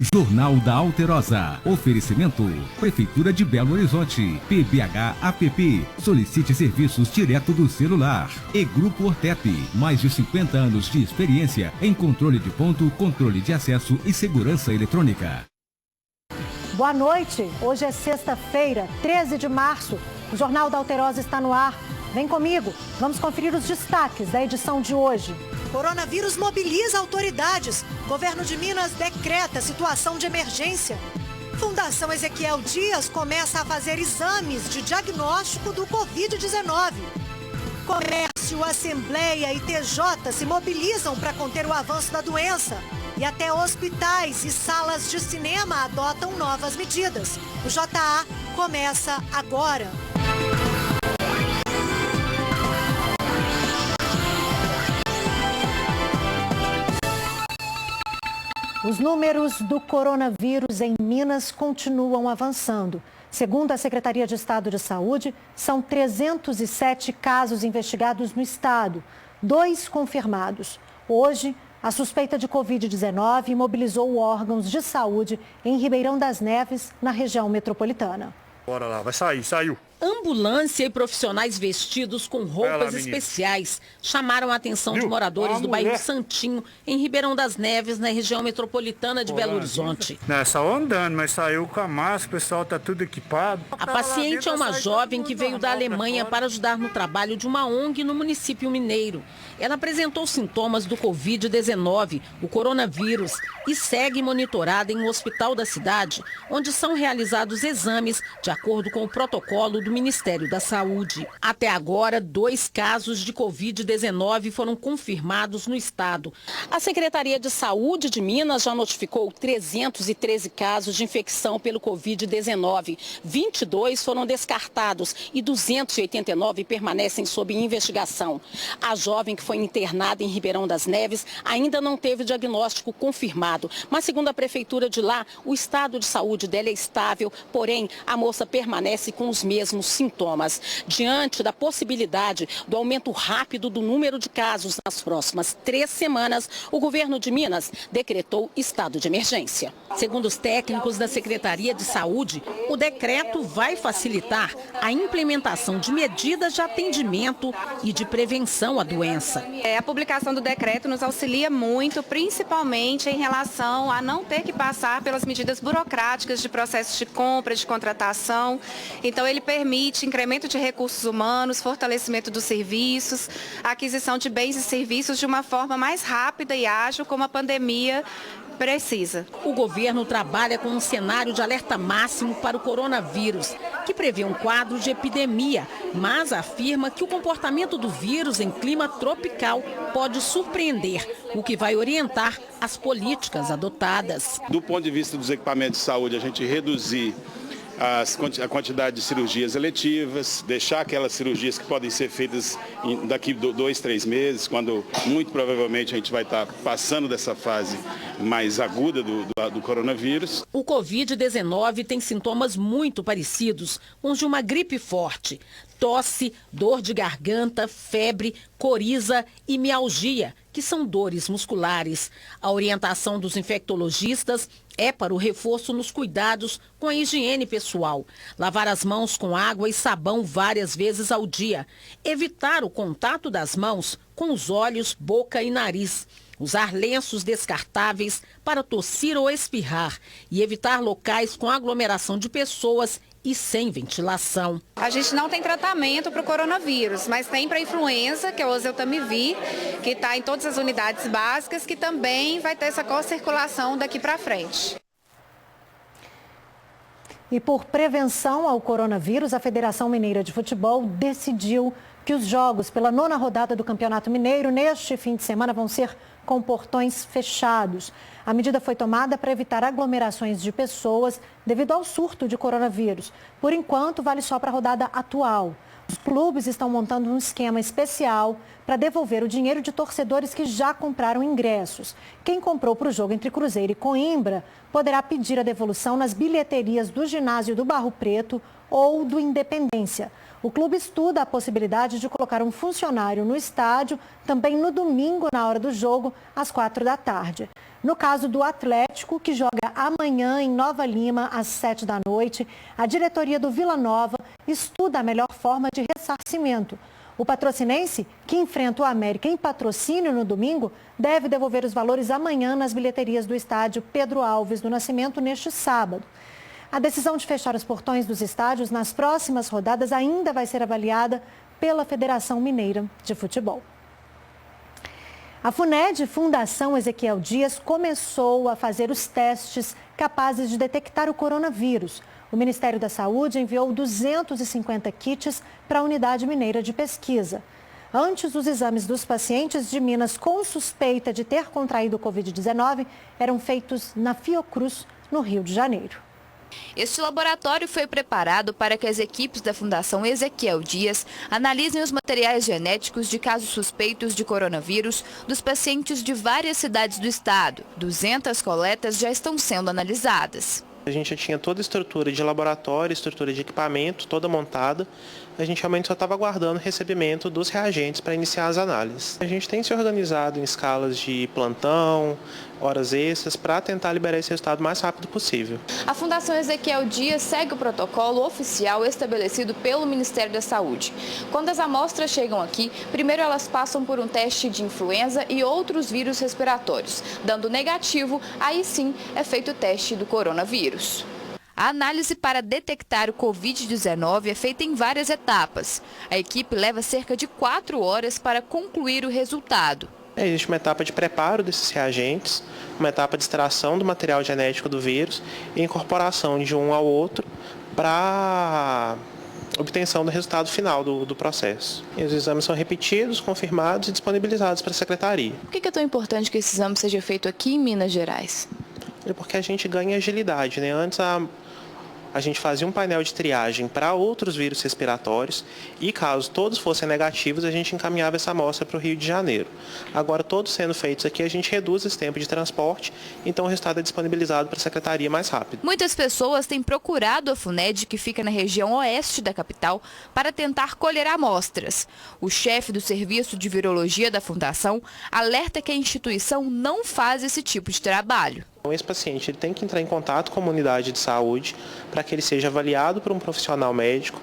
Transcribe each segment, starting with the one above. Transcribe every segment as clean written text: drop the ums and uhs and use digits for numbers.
Jornal da Alterosa. Oferecimento. Prefeitura de Belo Horizonte. PBH App. Solicite serviços direto do celular. E Grupo Ortep. Mais de 50 anos de experiência em controle de ponto, controle de acesso e segurança eletrônica. Boa noite. Hoje é sexta-feira, 13 de março. O Jornal da Alterosa está no ar. Vem comigo. Vamos conferir os destaques da edição de hoje. Coronavírus mobiliza autoridades. Governo de Minas decreta situação de emergência. Fundação Ezequiel Dias começa a fazer exames de diagnóstico do Covid-19. Comércio, Assembleia e TJ se mobilizam para conter o avanço da doença. E até hospitais e salas de cinema adotam novas medidas. O JA começa agora. Os números do coronavírus em Minas continuam avançando. Segundo a Secretaria de Estado de Saúde, são 307 casos investigados no estado, 2 confirmados. Hoje, a suspeita de Covid-19 imobilizou órgãos de saúde em Ribeirão das Neves, na região metropolitana. Bora lá, vai sair, saiu. Ambulância e profissionais vestidos com roupas especiais chamaram a atenção de moradores do bairro Santinho, em Ribeirão das Neves, na região metropolitana de Belo Horizonte. Só andando, mas saiu com a máscara, o pessoal tá tudo equipado. A paciente é uma jovem que veio da Alemanha para ajudar no trabalho de uma ONG no município mineiro. Ela apresentou sintomas do Covid-19, o coronavírus, e segue monitorada em um hospital da cidade, onde são realizados exames de acordo com o protocolo do Ministério da Saúde. Até agora, 2 casos de Covid-19 foram confirmados no estado. A Secretaria de Saúde de Minas já notificou 313 casos de infecção pelo Covid-19. 22 foram descartados e 289 permanecem sob investigação. A jovem que foi internada em Ribeirão das Neves ainda não teve diagnóstico confirmado, mas segundo a prefeitura de lá, o estado de saúde dela é estável, porém a moça permanece com os mesmos sintomas. Diante da possibilidade do aumento rápido do número de casos nas próximas 3 semanas, o governo de Minas decretou estado de emergência. Segundo os técnicos da Secretaria de Saúde, o decreto vai facilitar a implementação de medidas de atendimento e de prevenção à doença. A publicação do decreto nos auxilia muito, principalmente em relação a não ter que passar pelas medidas burocráticas de processos de compra, de contratação. Então, ele permite incremento de recursos humanos, fortalecimento dos serviços, aquisição de bens e serviços de uma forma mais rápida e ágil, como a pandemia precisa. O governo trabalha com um cenário de alerta máximo para o coronavírus, que prevê um quadro de epidemia, mas afirma que o comportamento do vírus em clima tropical pode surpreender, o que vai orientar as políticas adotadas. Do ponto de vista dos equipamentos de saúde, a gente reduzir a quantidade de cirurgias eletivas, deixar aquelas cirurgias que podem ser feitas daqui 2, 3 meses, quando muito provavelmente a gente vai estar passando dessa fase mais aguda do coronavírus. O Covid-19 tem sintomas muito parecidos com os de uma gripe forte. Tosse, dor de garganta, febre, coriza e mialgia, que são dores musculares. A orientação dos infectologistas é para o reforço nos cuidados com a higiene pessoal. Lavar as mãos com água e sabão várias vezes ao dia. Evitar o contato das mãos com os olhos, boca e nariz. Usar lenços descartáveis para tossir ou espirrar. E evitar locais com aglomeração de pessoas e sem ventilação. A gente não tem tratamento para o coronavírus, mas tem para a influenza, que é o oseltamivir, que está em todas as unidades básicas, que também vai ter essa co-circulação daqui para frente. E por prevenção ao coronavírus, a Federação Mineira de Futebol decidiu que os jogos pela 9ª rodada do Campeonato Mineiro neste fim de semana vão ser com portões fechados. A medida foi tomada para evitar aglomerações de pessoas devido ao surto de coronavírus. Por enquanto, vale só para a rodada atual. Os clubes estão montando um esquema especial para devolver o dinheiro de torcedores que já compraram ingressos. Quem comprou para o jogo entre Cruzeiro e Coimbra poderá pedir a devolução nas bilheterias do ginásio do Barro Preto ou do Independência. O clube estuda a possibilidade de colocar um funcionário no estádio também no domingo, na hora do jogo, às 4 da tarde. No caso do Atlético, que joga amanhã em Nova Lima, às 19h, a diretoria do Vila Nova estuda a melhor forma de ressarcimento. O patrocinense, que enfrenta o América em Patrocínio no domingo, deve devolver os valores amanhã nas bilheterias do estádio Pedro Alves do Nascimento neste sábado. A decisão de fechar os portões dos estádios nas próximas rodadas ainda vai ser avaliada pela Federação Mineira de Futebol. A FUNED, Fundação Ezequiel Dias, começou a fazer os testes capazes de detectar o coronavírus. O Ministério da Saúde enviou 250 kits para a Unidade Mineira de Pesquisa. Antes, os exames dos pacientes de Minas com suspeita de ter contraído o Covid-19 eram feitos na Fiocruz, no Rio de Janeiro. Este laboratório foi preparado para que as equipes da Fundação Ezequiel Dias analisem os materiais genéticos de casos suspeitos de coronavírus dos pacientes de várias cidades do estado. 200 coletas já estão sendo analisadas. A gente já tinha toda a estrutura de laboratório, estrutura de equipamento, toda montada. A gente realmente só estava aguardando o recebimento dos reagentes para iniciar as análises. A gente tem se organizado em escalas de plantão, horas extras, para tentar liberar esse resultado o mais rápido possível. A Fundação Ezequiel Dias segue o protocolo oficial estabelecido pelo Ministério da Saúde. Quando as amostras chegam aqui, primeiro elas passam por um teste de influenza e outros vírus respiratórios. Dando negativo, aí sim é feito o teste do coronavírus. A análise para detectar o Covid-19 é feita em várias etapas. A equipe leva cerca de 4 horas para concluir o resultado. Existe uma etapa de preparo desses reagentes, uma etapa de extração do material genético do vírus e incorporação de um ao outro para obtenção do resultado final do processo. E os exames são repetidos, confirmados e disponibilizados para a Secretaria. Por que é tão importante que esse exame seja feito aqui em Minas Gerais? É porque a gente ganha agilidade, né? Antes a gente fazia um painel de triagem para outros vírus respiratórios e, caso todos fossem negativos, a gente encaminhava essa amostra para o Rio de Janeiro. Agora, todos sendo feitos aqui, a gente reduz esse tempo de transporte, então o resultado é disponibilizado para a Secretaria mais rápido. Muitas pessoas têm procurado a FUNED, que fica na região oeste da capital, para tentar colher amostras. O chefe do Serviço de Virologia da Fundação alerta que a instituição não faz esse tipo de trabalho. Esse paciente ele tem que entrar em contato com a unidade de saúde para que ele seja avaliado por um profissional médico,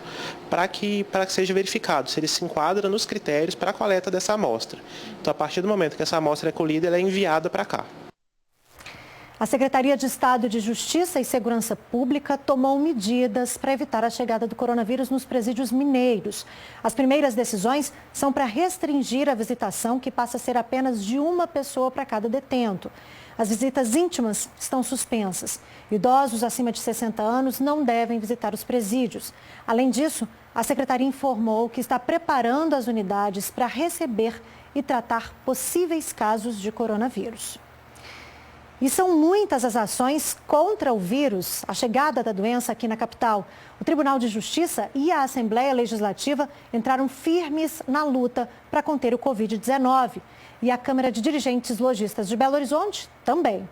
para que seja verificado se ele se enquadra nos critérios para a coleta dessa amostra. Então, a partir do momento que essa amostra é colhida, ela é enviada para cá. A Secretaria de Estado de Justiça e Segurança Pública tomou medidas para evitar a chegada do coronavírus nos presídios mineiros. As primeiras decisões são para restringir a visitação, que passa a ser apenas de uma pessoa para cada detento. As visitas íntimas estão suspensas. Idosos acima de 60 anos não devem visitar os presídios. Além disso, a Secretaria informou que está preparando as unidades para receber e tratar possíveis casos de coronavírus. E são muitas as ações contra o vírus, a chegada da doença aqui na capital. O Tribunal de Justiça e a Assembleia Legislativa entraram firmes na luta para conter o Covid-19. E a Câmara de Dirigentes Lojistas de Belo Horizonte também.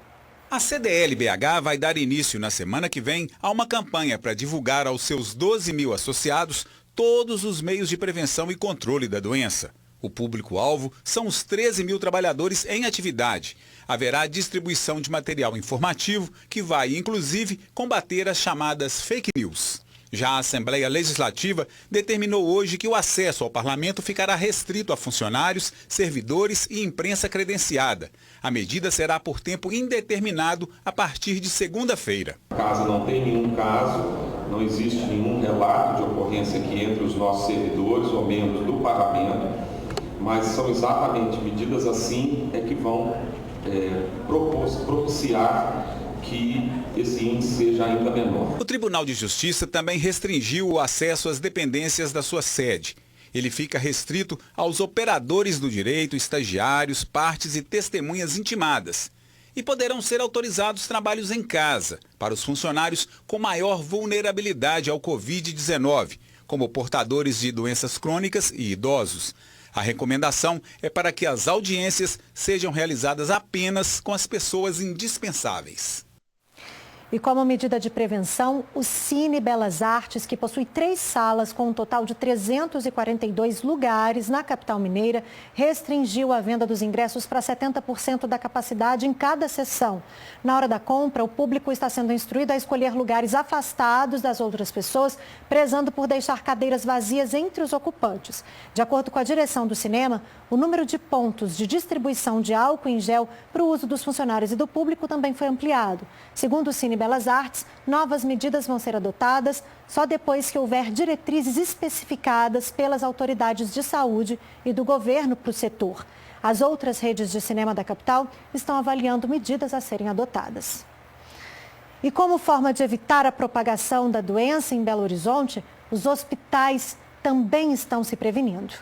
A CDL-BH vai dar início na semana que vem a uma campanha para divulgar aos seus 12 mil associados todos os meios de prevenção e controle da doença. O público-alvo são os 13 mil trabalhadores em atividade. Haverá distribuição de material informativo que vai, inclusive, combater as chamadas fake news. Já a Assembleia Legislativa determinou hoje que o acesso ao parlamento ficará restrito a funcionários, servidores e imprensa credenciada. A medida será por tempo indeterminado a partir de segunda-feira. Caso não tenha nenhum caso, não existe nenhum relato de ocorrência aqui entre os nossos servidores ou membros do parlamento, mas são exatamente medidas assim que vão propiciar que esse índice seja ainda menor. O Tribunal de Justiça também restringiu o acesso às dependências da sua sede. Ele fica restrito aos operadores do direito, estagiários, partes e testemunhas intimadas. E poderão ser autorizados trabalhos em casa para os funcionários com maior vulnerabilidade ao Covid-19, como portadores de doenças crônicas e idosos. A recomendação é para que as audiências sejam realizadas apenas com as pessoas indispensáveis. E como medida de prevenção, o Cine Belas Artes, que possui 3 salas com um total de 342 lugares na capital mineira, restringiu a venda dos ingressos para 70% da capacidade em cada sessão. Na hora da compra, o público está sendo instruído a escolher lugares afastados das outras pessoas, prezando por deixar cadeiras vazias entre os ocupantes. De acordo com a direção do cinema, o número de pontos de distribuição de álcool em gel para o uso dos funcionários e do público também foi ampliado. Segundo o Cine Belas Artes, novas medidas vão ser adotadas só depois que houver diretrizes especificadas pelas autoridades de saúde e do governo para o setor. As outras redes de cinema da capital estão avaliando medidas a serem adotadas. E como forma de evitar a propagação da doença em Belo Horizonte, os hospitais também estão se prevenindo.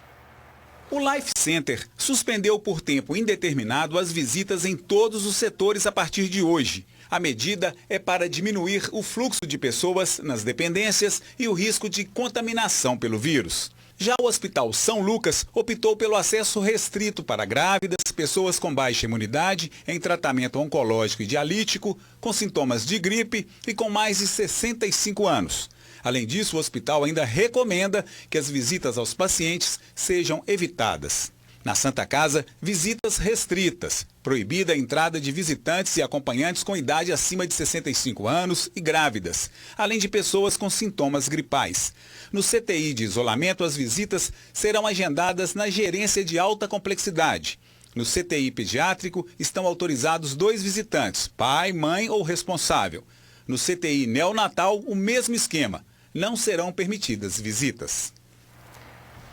O Life Center suspendeu por tempo indeterminado as visitas em todos os setores a partir de hoje. A medida é para diminuir o fluxo de pessoas nas dependências e o risco de contaminação pelo vírus. Já o Hospital São Lucas optou pelo acesso restrito para grávidas, pessoas com baixa imunidade, em tratamento oncológico e dialítico, com sintomas de gripe e com mais de 65 anos. Além disso, o hospital ainda recomenda que as visitas aos pacientes sejam evitadas. Na Santa Casa, visitas restritas. Proibida a entrada de visitantes e acompanhantes com idade acima de 65 anos e grávidas, além de pessoas com sintomas gripais. No CTI de isolamento, as visitas serão agendadas na gerência de alta complexidade. No CTI pediátrico, estão autorizados 2 visitantes, pai, mãe ou responsável. No CTI neonatal, o mesmo esquema. Não serão permitidas visitas.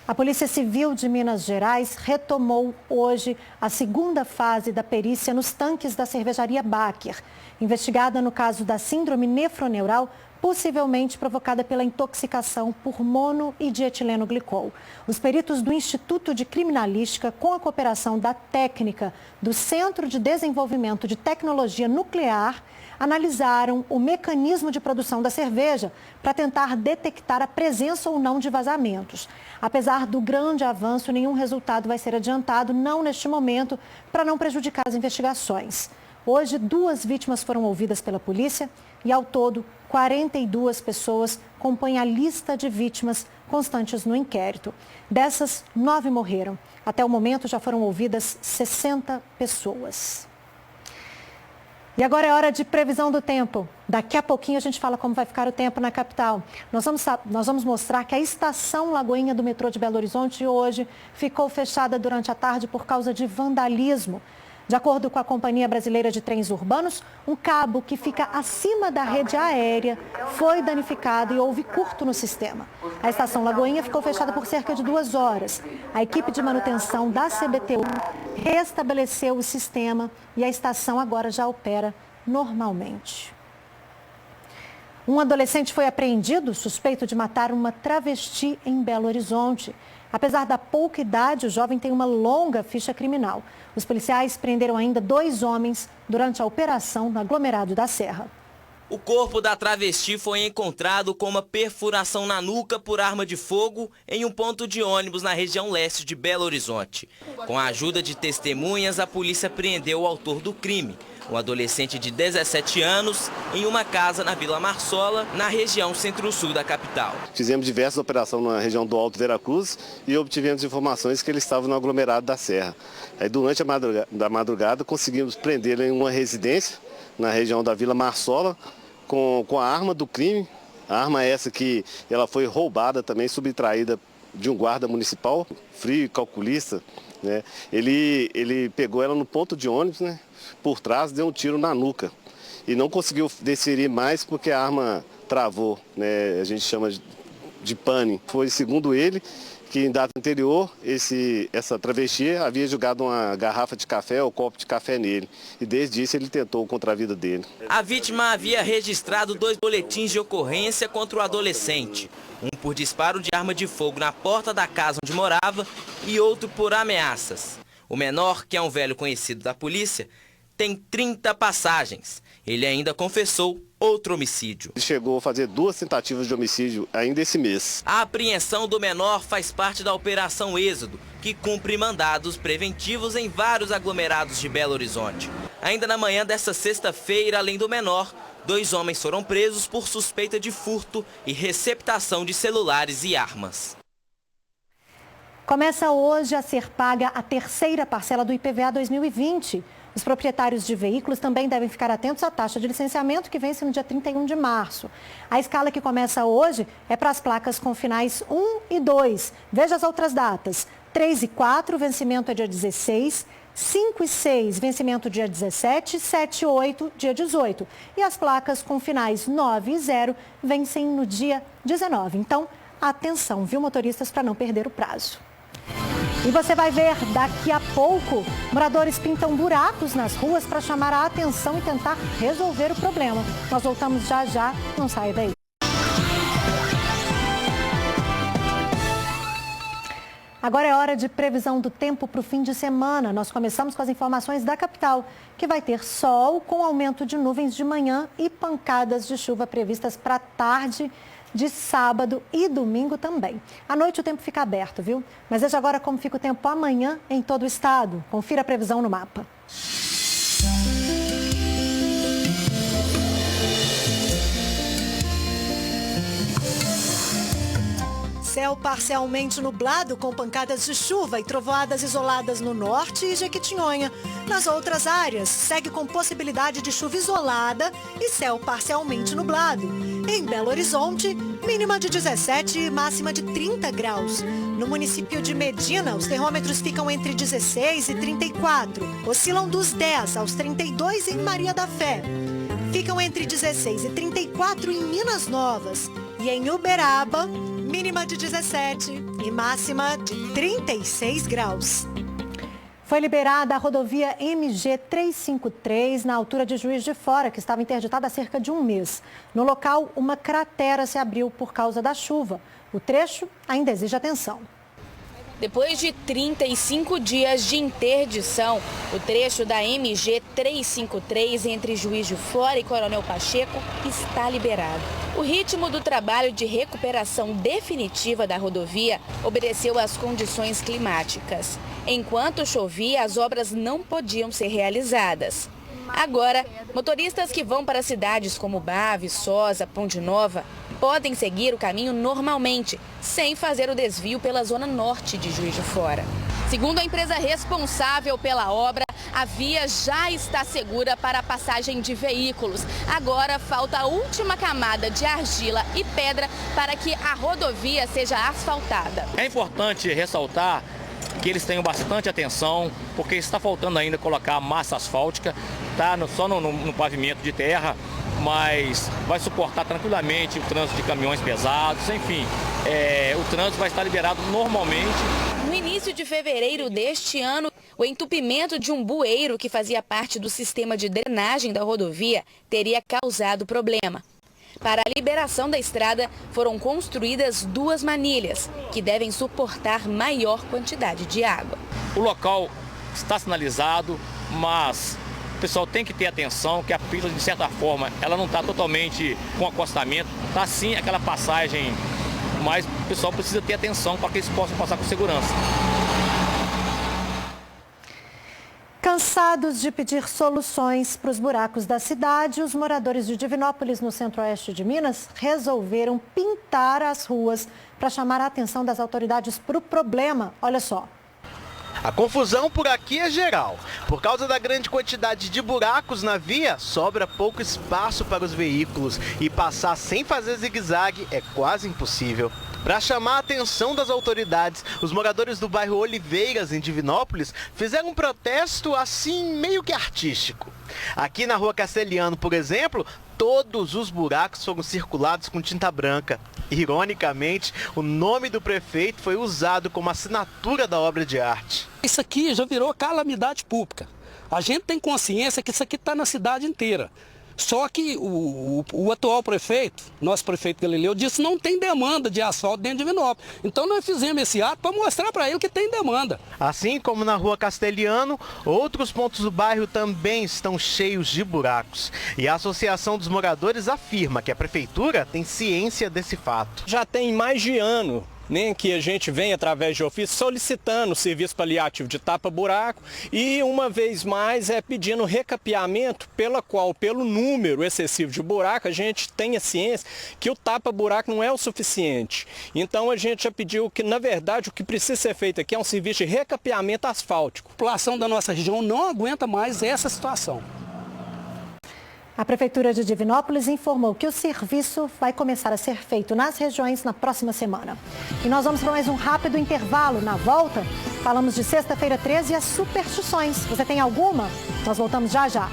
A Polícia Civil de Minas Gerais retomou hoje a segunda fase da perícia nos tanques da cervejaria Baker, investigada no caso da síndrome nefroneural, possivelmente provocada pela intoxicação por mono e dietileno glicol. Os peritos do Instituto de Criminalística, com a cooperação da técnica do Centro de Desenvolvimento de Tecnologia Nuclear, analisaram o mecanismo de produção da cerveja para tentar detectar a presença ou não de vazamentos. Apesar do grande avanço, nenhum resultado vai ser adiantado, não neste momento, para não prejudicar as investigações. Hoje, 2 vítimas foram ouvidas pela polícia e, ao todo, 42 pessoas compõem a lista de vítimas constantes no inquérito. Dessas, 9 morreram. Até o momento, já foram ouvidas 60 pessoas. E agora é hora de previsão do tempo. Daqui a pouquinho a gente fala como vai ficar o tempo na capital. Nós vamos mostrar que a estação Lagoinha do metrô de Belo Horizonte hoje ficou fechada durante a tarde por causa de vandalismo. De acordo com a Companhia Brasileira de Trens Urbanos, um cabo que fica acima da rede aérea foi danificado e houve curto no sistema. A estação Lagoinha ficou fechada por cerca de 2 horas. A equipe de manutenção da CBTU restabeleceu o sistema e a estação agora já opera normalmente. Um adolescente foi apreendido suspeito de matar uma travesti em Belo Horizonte. Apesar da pouca idade, o jovem tem uma longa ficha criminal. Os policiais prenderam ainda 2 homens durante a operação no aglomerado da Serra. O corpo da travesti foi encontrado com uma perfuração na nuca por arma de fogo em um ponto de ônibus na região leste de Belo Horizonte. Com a ajuda de testemunhas, a polícia prendeu o autor do crime, um adolescente de 17 anos, em uma casa na Vila Marsola, na região centro-sul da capital. Fizemos diversas operações na região do Alto Veracruz e obtivemos informações que ele estava no aglomerado da Serra. Aí, durante a madrugada, conseguimos prendê-lo em uma residência na região da Vila Marsola com a arma do crime. A arma essa que ela foi roubada também, subtraída de um guarda municipal, frio e calculista, né? Ele pegou ela no ponto de ônibus, né? Por trás, deu um tiro na nuca e não conseguiu desferir mais porque a arma travou, né? A gente chama de pane. Foi, segundo ele, que em data anterior essa travesti havia jogado uma garrafa de café ou copo de café nele e desde isso ele tentou contra a vida dele. A vítima havia registrado 2 boletins de ocorrência contra o adolescente, um por disparo de arma de fogo na porta da casa onde morava e outro por ameaças. O menor, que é um velho conhecido da polícia, tem 30 passagens. Ele ainda confessou outro homicídio. Ele chegou a fazer 2 tentativas de homicídio ainda esse mês. A apreensão do menor faz parte da Operação Êxodo, que cumpre mandados preventivos em vários aglomerados de Belo Horizonte. Ainda na manhã desta sexta-feira, além do menor, 2 homens foram presos por suspeita de furto e receptação de celulares e armas. Começa hoje a ser paga a terceira parcela do IPVA 2020. Os proprietários de veículos também devem ficar atentos à taxa de licenciamento que vence no dia 31 de março. A escala que começa hoje é para as placas com finais 1 e 2. Veja as outras datas. 3 e 4, vencimento é dia 16. 5 e 6, vencimento dia 17, 7 e 8, dia 18. E as placas com finais 9 e 0 vencem no dia 19. Então, atenção, viu, motoristas, para não perder o prazo. E você vai ver daqui a pouco, moradores pintam buracos nas ruas para chamar a atenção e tentar resolver o problema. Nós voltamos já já, não saia daí. Agora é hora de previsão do tempo para o fim de semana. Nós começamos com as informações da capital, que vai ter sol com aumento de nuvens de manhã e pancadas de chuva previstas para a tarde de sábado e domingo também. À noite o tempo fica aberto, viu? Mas veja agora como fica o tempo amanhã em todo o estado. Confira a previsão no mapa. Céu parcialmente nublado com pancadas de chuva e trovoadas isoladas no norte e Jequitinhonha. Nas outras áreas, segue com possibilidade de chuva isolada e céu parcialmente nublado. Em Belo Horizonte, mínima de 17 e máxima de 30 graus. No município de Medina, os termômetros ficam entre 16 e 34. Oscilam dos 10 aos 32 em Maria da Fé. Ficam entre 16 e 34 em Minas Novas. E em Uberaba, mínima de 17 e máxima de 36 graus. Foi liberada a rodovia MG 353 na altura de Juiz de Fora, que estava interditada há cerca de um mês. No local, uma cratera se abriu por causa da chuva. O trecho ainda exige atenção. Depois de 35 dias de interdição, o trecho da MG 353 entre Juiz de Fora e Coronel Pacheco está liberado. O ritmo do trabalho de recuperação definitiva da rodovia obedeceu às condições climáticas. Enquanto chovia, as obras não podiam ser realizadas. Agora, motoristas que vão para cidades como Barra, Viçosa, Ponte Nova podem seguir o caminho normalmente, sem fazer o desvio pela zona norte de Juiz de Fora. Segundo a empresa responsável pela obra, a via já está segura para a passagem de veículos. Agora falta a última camada de argila e pedra para que a rodovia seja asfaltada. É importante ressaltar que eles tenham bastante atenção, porque está faltando ainda colocar massa asfáltica, tá só no pavimento de terra, mas vai suportar tranquilamente o trânsito de caminhões pesados, enfim, o trânsito vai estar liberado normalmente. No início de fevereiro deste ano, o entupimento de um bueiro que fazia parte do sistema de drenagem da rodovia teria causado problema. Para a liberação da estrada, foram construídas 2 manilhas, que devem suportar maior quantidade de água. O local está sinalizado, mas o pessoal tem que ter atenção que a pista, de certa forma, ela não está totalmente com acostamento, está sim aquela passagem, mas o pessoal precisa ter atenção para que eles possam passar com segurança. Cansados de pedir soluções para os buracos da cidade, os moradores de Divinópolis, no centro-oeste de Minas, resolveram pintar as ruas para chamar a atenção das autoridades para o problema. Olha só. A confusão por aqui é geral. Por causa da grande quantidade de buracos na via, sobra pouco espaço para os veículos e passar sem fazer zigue-zague é quase impossível. Para chamar a atenção das autoridades, os moradores do bairro Oliveiras, em Divinópolis, fizeram um protesto assim meio que artístico. Aqui na Rua Castelhano, por exemplo, todos os buracos foram circulados com tinta branca. Ironicamente, o nome do prefeito foi usado como assinatura da obra de arte. Isso aqui já virou calamidade pública. A gente tem consciência que isso aqui está na cidade inteira. Só que o atual prefeito, nosso prefeito Galileu, disse que não tem demanda de asfalto dentro de Divinópolis. Então nós fizemos esse ato para mostrar para ele que tem demanda. Assim como na Rua Castelhano, outros pontos do bairro também estão cheios de buracos. E a Associação dos Moradores afirma que a prefeitura tem ciência desse fato. Já tem mais de ano né, que a gente vem através de ofício solicitando o serviço paliativo de tapa-buraco e uma vez mais pedindo recapeamento pela qual, pelo número excessivo de buraco, a gente tenha ciência que o tapa-buraco não é o suficiente. Então a gente já pediu que, na verdade, o que precisa ser feito aqui é um serviço de recapeamento asfáltico. A população da nossa região não aguenta mais essa situação. A Prefeitura de Divinópolis informou que o serviço vai começar a ser feito nas regiões na próxima semana. E nós vamos para mais um rápido intervalo. Na volta, falamos de Sexta-feira 13 e as superstições. Você tem alguma? Nós voltamos já já.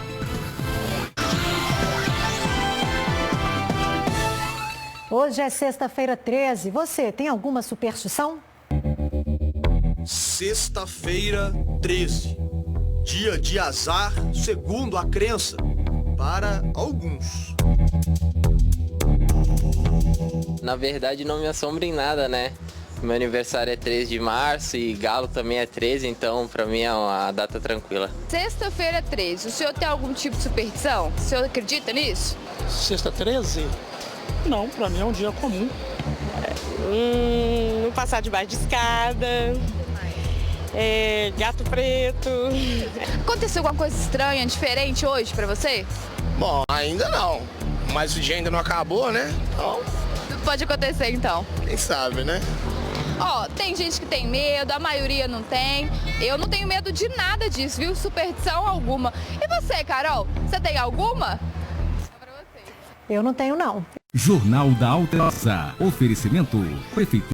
Hoje é Sexta-feira 13. Você tem alguma superstição? Sexta-feira 13. Dia de azar, segundo a crença. Para alguns. Na verdade não me assombra em nada, né? Meu aniversário é 13 de março e galo também é 13, então pra mim é uma data tranquila. Sexta-feira 13, o senhor tem algum tipo de superstição? O senhor acredita nisso? Sexta 13? Não, pra mim é um dia comum. Não passar debaixo de escada. Gato preto. Aconteceu alguma coisa estranha, diferente hoje pra você? Bom, ainda não. Mas o dia ainda não acabou, né? Então... Tudo pode acontecer, então. Quem sabe, né? Tem gente que tem medo, a maioria não tem. Eu não tenho medo de nada disso, viu? Superstição alguma. E você, Carol? Você tem alguma? Eu não tenho, não. Jornal da Alterosa. Oferecimento. Prefeitura.